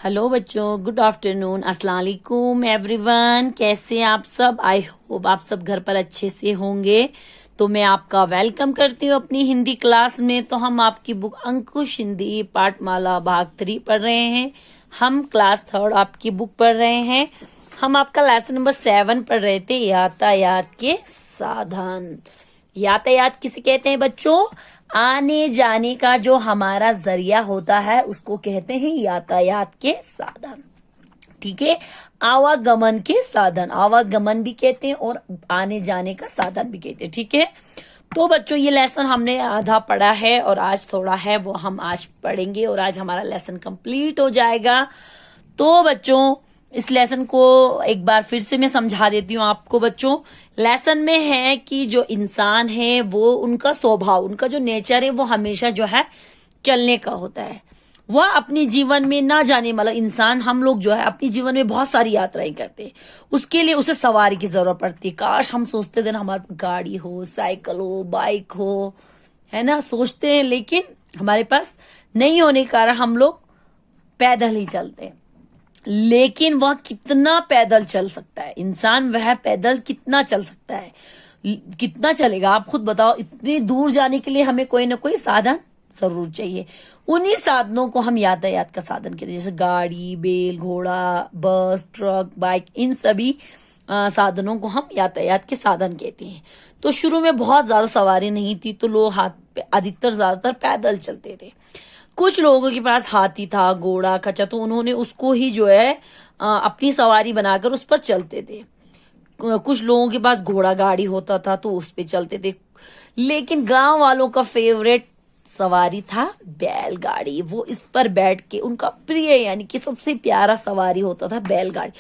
Hello बच्चों, good afternoon, अस्सलाम वालेकुम एवरीवन। कैसे आप सब? आई होप आप सब घर पर अच्छे से होंगे। तो मैं आपका वेलकम करती हूँ अपनी हिंदी क्लास में। तो हम आपकी बुक अंकुश हिंदी पाठमाला भाग 3 पढ़ रहे हैं। हम क्लास 3 आपकी बुक पढ़ रहे हैं। हम आपका लेसन नंबर 7 पढ़ रहे थे, यातायात के साधन। यातायात किसे कहते हैं बच्चों? आने जाने का जो हमारा जरिया होता है उसको कहते हैं यातायात के साधन। ठीक है, आवागमन के साधन, आवागमन भी कहते हैं और आने जाने का साधन भी कहते हैं। ठीक है, तो बच्चों ये लेसन हमने आधा पढ़ा है और आज थोड़ा है वो हम आज पढ़ेंगे और आज हमारा लेसन कंप्लीट हो जाएगा। तो बच्चों इस लेसन को एक बार फिर से मैं समझा देती हूँ आपको। बच्चों लेसन में है कि जो इंसान है वो उनका स्वभाव, उनका जो नेचर है वो हमेशा जो है चलने का होता है। वह अपने जीवन में ना जाने, मतलब इंसान हम लोग जो है अपनी जीवन में बहुत सारी यात्राएं करते हैं। उसके लिए उसे सवारी की जरूरत पड़ती है। काश हम सोचते थे ना हमारे पास गाड़ी हो, साइकिल हो, बाइक हो, है ना, सोचते हैं, लेकिन हमारे पास नहीं होने के कारण हम लोग पैदल ही चलते हैं। लेकिन वह कितना पैदल चल सकता है इंसान, वह पैदल कितना चल सकता है, कितना चलेगा आप खुद बताओ। इतनी दूर जाने के लिए हमें कोई ना कोई साधन जरूर चाहिए। उन्हीं साधनों को हम यातायात का साधन कहते हैं, जैसे गाड़ी, बैल, घोड़ा, बस, ट्रक, बाइक, इन सभी साधनों को हम यातायात के साधन कहते हैं। तो शुरू में बहुत ज्यादा सवारी नहीं थी तो लोग हाथ पे अधिकतर ज्यादातर पैदल चलते थे। कुछ लोगों के पास हाथी था, घोड़ा, खच्चर, तो उन्होंने उसको ही जो है अपनी सवारी बनाकर उस पर चलते थे। कुछ लोगों के पास घोड़ा गाड़ी होता था तो उस पे चलते थे। लेकिन गांव वालों का फेवरेट सवारी था बैलगाड़ी। वो इस पर बैठ के, उनका प्रिय यानी कि सबसे प्यारा सवारी होता था बैलगाड़ी।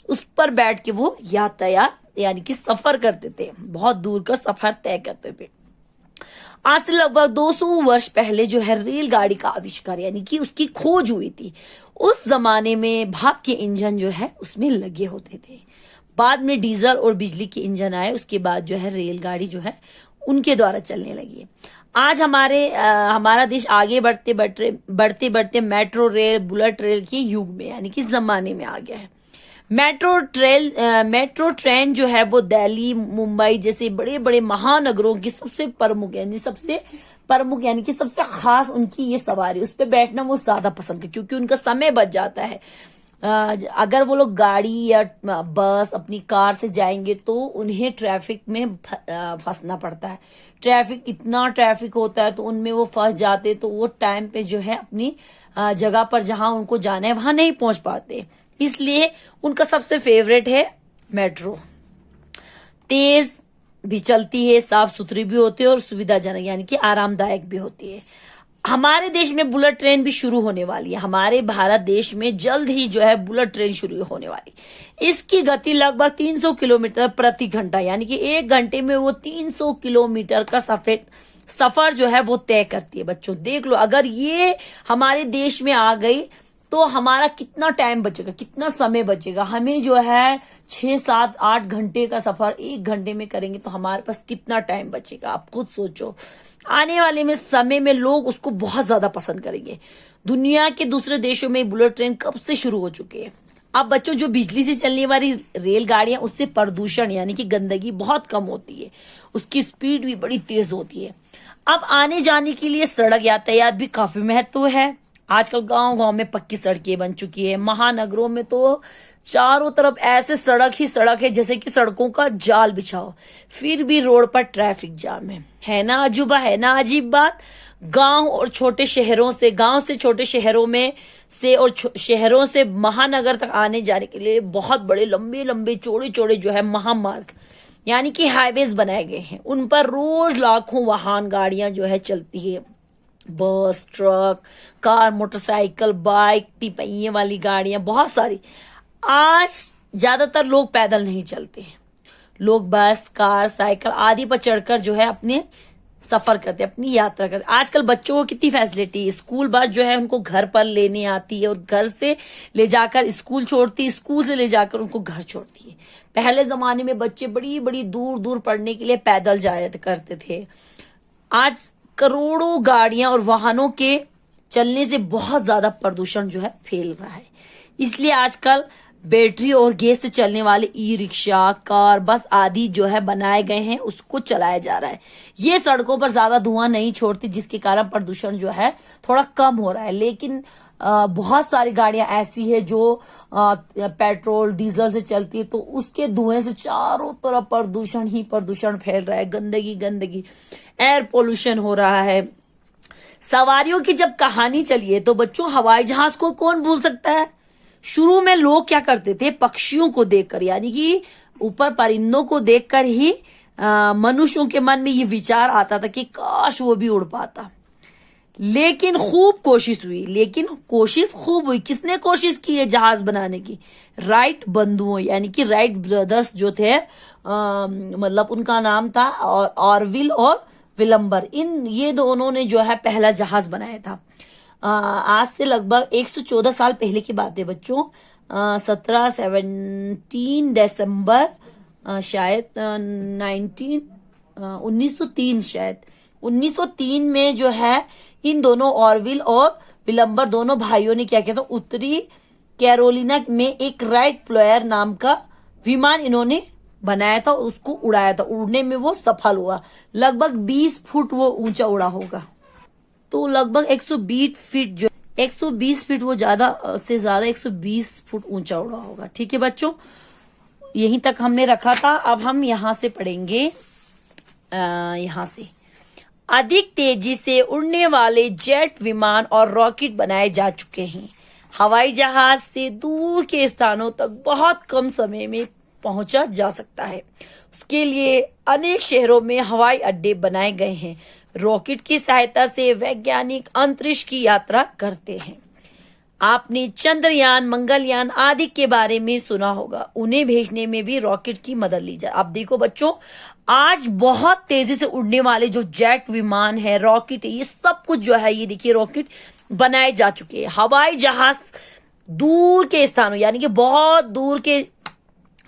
उस पर बैठ के वो यातायात यानी कि सफर करते थे, बहुत दूर का सफर तय करते थे। आज से लगभग 200 वर्ष पहले जो है रेलगाड़ी का आविष्कार यानी कि उसकी खोज हुई थी। उस जमाने में भाप के इंजन जो है उसमें लगे होते थे। बाद में डीजल और बिजली के इंजन आए, उसके बाद जो है रेलगाड़ी जो है उनके द्वारा चलने लगी। आज हमारा देश आगे बढ़ते बढ़ते मेट्रो रेल, बुलेट रेल के युग में यानी कि जमाने में आ गया है। मेट्रो ट्रेन जो है वो दिल्ली, मुंबई जैसे बड़े बड़े महानगरों की सबसे प्रमुख यानी कि सबसे खास उनकी ये सवारी, उस पर बैठना वो ज्यादा पसंद करते क्योंकि उनका समय बच जाता है। अगर वो लोग गाड़ी या बस, अपनी कार से जाएंगे तो उन्हें ट्रैफिक में फंसना पड़ता है। इतना ट्रैफिक होता है तो उनमें वो फंस जाते, तो वो टाइम पे जो है अपनी जगह पर जहां उनको जाना है वहां नहीं पहुंच पाते। इसलिए उनका सबसे फेवरेट है मेट्रो। तेज भी चलती है, साफ सुथरी भी होती है और सुविधाजनक यानी कि आरामदायक भी होती है। हमारे देश में बुलेट ट्रेन भी शुरू होने वाली है। हमारे भारत देश में जल्द ही जो है बुलेट ट्रेन शुरू होने वाली। इसकी गति लगभग 300 किलोमीटर प्रति घंटा यानी कि 1 घंटे में वो 300 किलोमीटर का सफर जो है वो तय करती है। बच्चों देख लो, अगर ये हमारे देश में आ गई तो हमारा कितना टाइम बचेगा, कितना समय बचेगा। हमें जो है 6, 7, 8 घंटे का सफर 1 घंटे में करेंगे तो हमारे पास कितना टाइम बचेगा, आप खुद सोचो। आने वाले में समय में लोग उसको बहुत ज्यादा पसंद करेंगे। दुनिया के दूसरे देशों में बुलेट ट्रेन कब से शुरू हो चुकी है। अब बच्चों जो बिजली से चलने वाली रेलगाड़ियां, उससे प्रदूषण यानी कि गंदगी बहुत कम होती है, उसकी स्पीड भी बड़ी तेज होती है। अब आने जाने के लिए सड़क यातायात भी काफी महत्व है। आजकल गांव गांव में पक्की सड़कें बन चुकी है। महानगरों में तो चारों तरफ ऐसे सड़क ही सड़क है जैसे कि सड़कों का जाल बिछाओ, फिर भी रोड पर ट्रैफिक जाम है ना अजूबा, है ना अजीब बात। गांव से छोटे शहरों में से और शहरों से महानगर तक आने जाने के लिए बहुत बड़े लंबे लंबे चौड़े चौड़े जो है महामार्ग यानी कि हाईवेज बनाए गए हैं। उन पर रोज लाखों वाहन गाड़ियां जो है चलती है। बस, ट्रक, कार, मोटरसाइकिल, बाइक, तिपहिए वाली गाड़ियां बहुत सारी। आज ज्यादातर लोग पैदल नहीं चलते हैं, लोग बस, कार, साइकिल आदि पर चढ़कर जो है अपने सफर करते, अपनी यात्रा करते। आजकल बच्चों को कितनी फैसिलिटी, स्कूल बस जो है उनको घर पर लेने आती है और घर से ले जाकर स्कूल छोड़ती है, स्कूल से ले जाकर उनको घर छोड़ती है। पहले जमाने में बच्चे बड़ी बड़ी दूर दूर पढ़ने के लिए पैदल जाया करते थे। आज करोड़ों गाड़ियां और वाहनों के चलने से बहुत ज्यादा प्रदूषण जो है फैल रहा है। इसलिए आजकल बैटरी और गैस से चलने वाले ई रिक्शा, कार, बस आदि जो है बनाए गए हैं, उसको चलाया जा रहा है। ये सड़कों पर ज्यादा धुआं नहीं छोड़ती, जिसके कारण प्रदूषण जो है थोड़ा कम हो रहा है। लेकिन बहुत सारी गाड़ियां ऐसी है जो पेट्रोल डीजल से चलती है, तो उसके धुएं से चारों तरफ प्रदूषण ही प्रदूषण फैल रहा है, गंदगी गंदगी, एयर पोल्यूशन हो रहा है। सवारियों की जब कहानी चली है तो बच्चों, हवाई जहाज को कौन भूल सकता है। शुरू में लोग क्या करते थे, पक्षियों को देखकर, यानी कि ऊपर परिंदों को देखकर ही मनुष्यों के मन में ये विचार आता था कि काश वो भी उड़ पाता। लेकिन खूब कोशिश हुई। किसने कोशिश की है जहाज बनाने की? राइट बंधुओं, यानी कि राइट ब्रदर्स जो थे, मतलब उनका नाम था ऑरविल और विलंबर। ये दोनों ने जो है पहला जहाज बनाया था। आज से लगभग 114 साल पहले की बात है बच्चों। 17 दिसंबर शायद 1903 शायद 1903 में जो है इन दोनों ऑरविल और विलंबर दोनों भाइयों ने क्या किया था, उत्तरी कैरोलिना में एक राइट फ्लायर नाम का विमान इन्होंने बनाया था, उसको उड़ाया था। उड़ने में वो सफल हुआ। लगभग 20 फुट वो ऊंचा उड़ा होगा। तो लगभग 120 फीट जो 120 फीट वो ज्यादा से ज्यादा 120 फुट ऊंचा उड़ा होगा। ठीक है बच्चों, यहीं तक हमने रखा था। अब हम यहां से पढ़ेंगे। यहां से अधिक तेजी से उड़ने वाले जेट विमान और रॉकेट बनाए जा चुके हैं। हवाई जहाज से दूर के स्थानों तक बहुत कम समय में पहुंचा जा सकता है। उसके लिए अनेक शहरों में हवाई अड्डे बनाए गए हैं। रॉकेट की सहायता से वैज्ञानिक अंतरिक्ष की यात्रा करते हैं। आपने चंद्रयान, मंगलयान आदि के बारे में सुना होगा। उन्हें भेजने में भी रॉकेट की मदद ली जाए। अब देखो बच्चों, आज बहुत तेजी से उड़ने वाले जो जेट विमान है, रॉकेट है, ये सब कुछ जो है, ये देखिए रॉकेट बनाए जा चुके हैं। हवाई जहाज दूर के स्थानों, यानी कि बहुत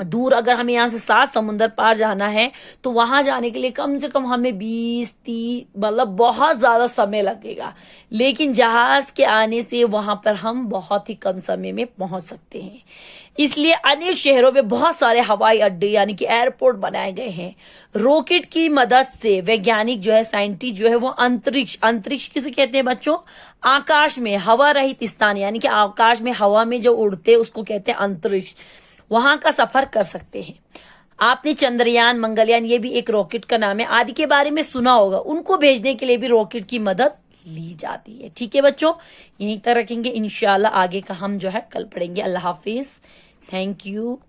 दूर अगर हमें यहाँ से 7 समुंदर पार जाना है तो वहां जाने के लिए कम से कम हमें 20-30 मतलब बहुत ज्यादा समय लगेगा। लेकिन जहाज के आने से वहां पर हम बहुत ही कम समय में पहुंच सकते हैं। इसलिए अनेक शहरों में बहुत सारे हवाई अड्डे यानी कि एयरपोर्ट बनाए गए हैं। रॉकेट की मदद से वैज्ञानिक जो है, साइंटिस्ट जो है, वो अंतरिक्ष किसे कहते हैं बच्चों? आकाश में हवा रहित स्थान, यानी कि आकाश में हवा में जो उड़ते उसको कहते हैं अंतरिक्ष। वहां का सफर कर सकते हैं। आपने चंद्रयान, मंगलयान, ये भी एक रॉकेट का नाम है, आदि के बारे में सुना होगा। उनको भेजने के लिए भी रॉकेट की मदद ली जाती है। ठीक है बच्चों, यहीं तक रखेंगे। इंशाल्लाह आगे का हम जो है कल पढ़ेंगे। अल्लाह हाफिज, थैंक यू।